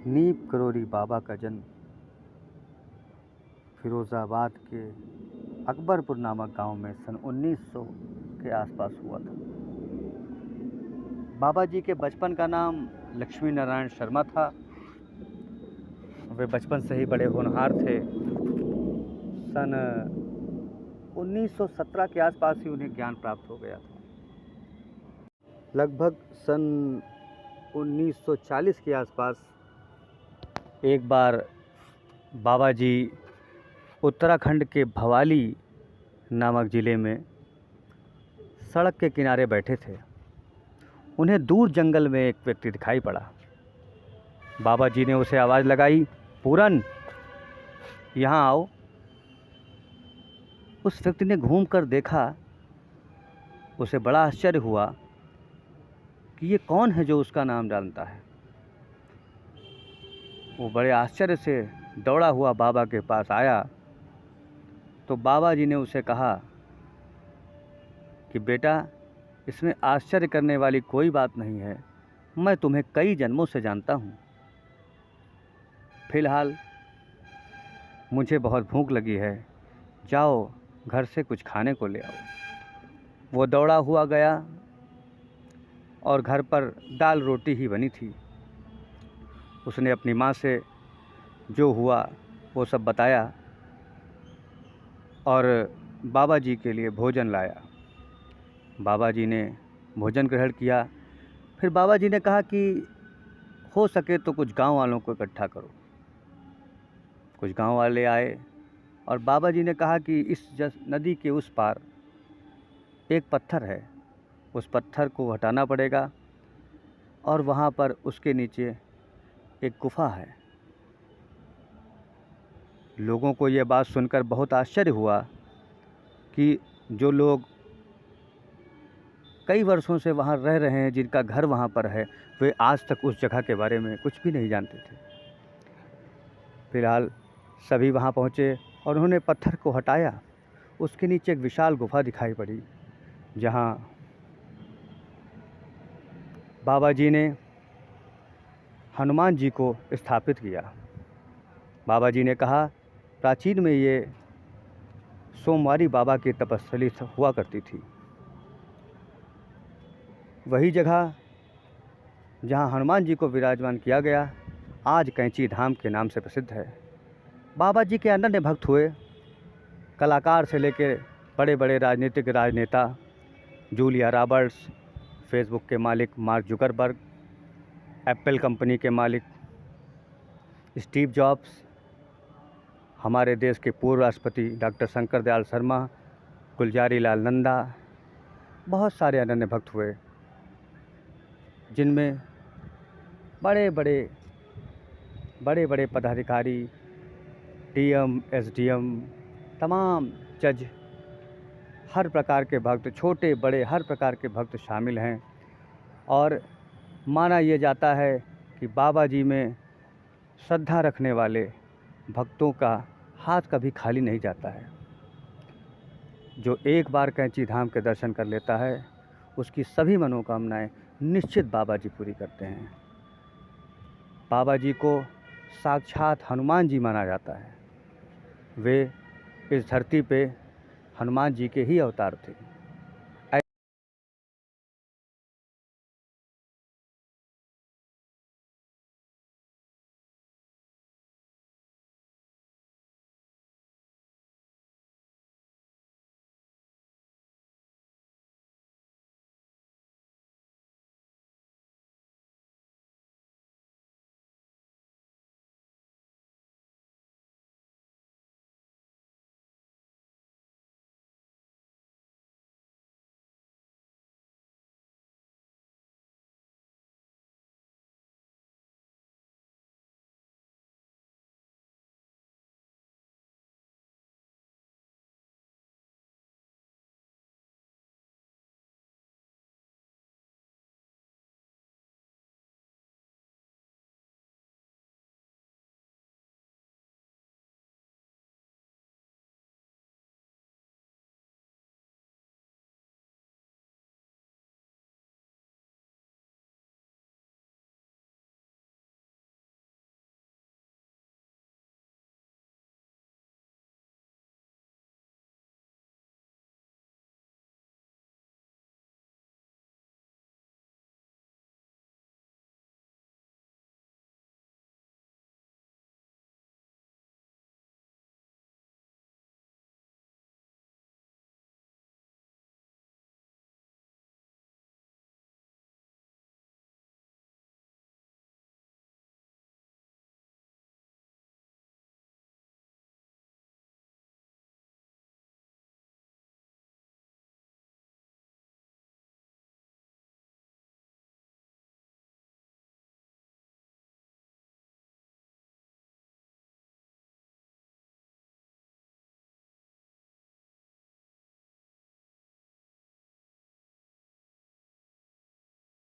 नीम करोली बाबा का जन्म फिरोज़ाबाद के अकबरपुर नामक गांव में सन 1900 के आसपास हुआ था। बाबा जी के बचपन का नाम लक्ष्मी नारायण शर्मा था। वे बचपन से ही बड़े होनहार थे। सन 1917 के आसपास ही उन्हें ज्ञान प्राप्त हो गया था। लगभग सन 1940 के आसपास एक बार बाबा जी उत्तराखंड के भवाली नामक ज़िले में सड़क के किनारे बैठे थे। उन्हें दूर जंगल में एक व्यक्ति दिखाई पड़ा। बाबा जी ने उसे आवाज़ लगाई, पूरन यहाँ आओ। उस व्यक्ति ने घूमकर देखा। उसे बड़ा आश्चर्य हुआ कि ये कौन है जो उसका नाम जानता है। वो बड़े आश्चर्य से दौड़ा हुआ बाबा के पास आया तो बाबा जी ने उसे कहा कि बेटा, इसमें आश्चर्य करने वाली कोई बात नहीं है, मैं तुम्हें कई जन्मों से जानता हूँ। फिलहाल मुझे बहुत भूख लगी है, जाओ घर से कुछ खाने को ले आओ। वो दौड़ा हुआ गया और घर पर दाल रोटी ही बनी थी। उसने अपनी माँ से जो हुआ वो सब बताया और बाबा जी के लिए भोजन लाया। बाबा जी ने भोजन ग्रहण किया। फिर बाबा जी ने कहा कि हो सके तो कुछ गांव वालों को इकट्ठा करो। कुछ गांव वाले आए और बाबा जी ने कहा कि इस नदी के उस पार एक पत्थर है, उस पत्थर को हटाना पड़ेगा और वहाँ पर उसके नीचे एक गुफा है। लोगों को ये बात सुनकर बहुत आश्चर्य हुआ कि जो लोग कई वर्षों से वहाँ रह रहे हैं, जिनका घर वहाँ पर है, वे आज तक उस जगह के बारे में कुछ भी नहीं जानते थे। फिलहाल सभी वहाँ पहुँचे और उन्होंने पत्थर को हटाया। उसके नीचे एक विशाल गुफा दिखाई पड़ी, जहाँ बाबा जी ने हनुमान जी को स्थापित किया। बाबा जी ने कहा, प्राचीन में ये सोमवारी बाबा की तपस्थली हुआ करती थी। वही जगह जहाँ हनुमान जी को विराजमान किया गया आज कैंची धाम के नाम से प्रसिद्ध है। बाबा जी के अनन्य भक्त हुए कलाकार से लेकर बड़े बड़े राजनीतिक राजनेता, जूलिया रॉबर्ट्स, फेसबुक के मालिक मार्क जुकरबर्ग, एप्पल कंपनी के मालिक स्टीव जॉब्स, हमारे देश के पूर्व राष्ट्रपति डॉक्टर शंकर दयाल शर्मा, गुलजारी लाल नंदा, बहुत सारे अनन्य भक्त हुए, जिनमें बड़े बड़े पदाधिकारी, डीएम, एसडीएम, तमाम जज, हर प्रकार के भक्त, छोटे बड़े हर प्रकार के भक्त शामिल हैं। और माना यह जाता है कि बाबा जी में श्रद्धा रखने वाले भक्तों का हाथ कभी खाली नहीं जाता है। जो एक बार कैंची धाम के दर्शन कर लेता है, उसकी सभी मनोकामनाएं निश्चित बाबा जी पूरी करते हैं। बाबा जी को साक्षात हनुमान जी माना जाता है। वे इस धरती पे हनुमान जी के ही अवतार थे।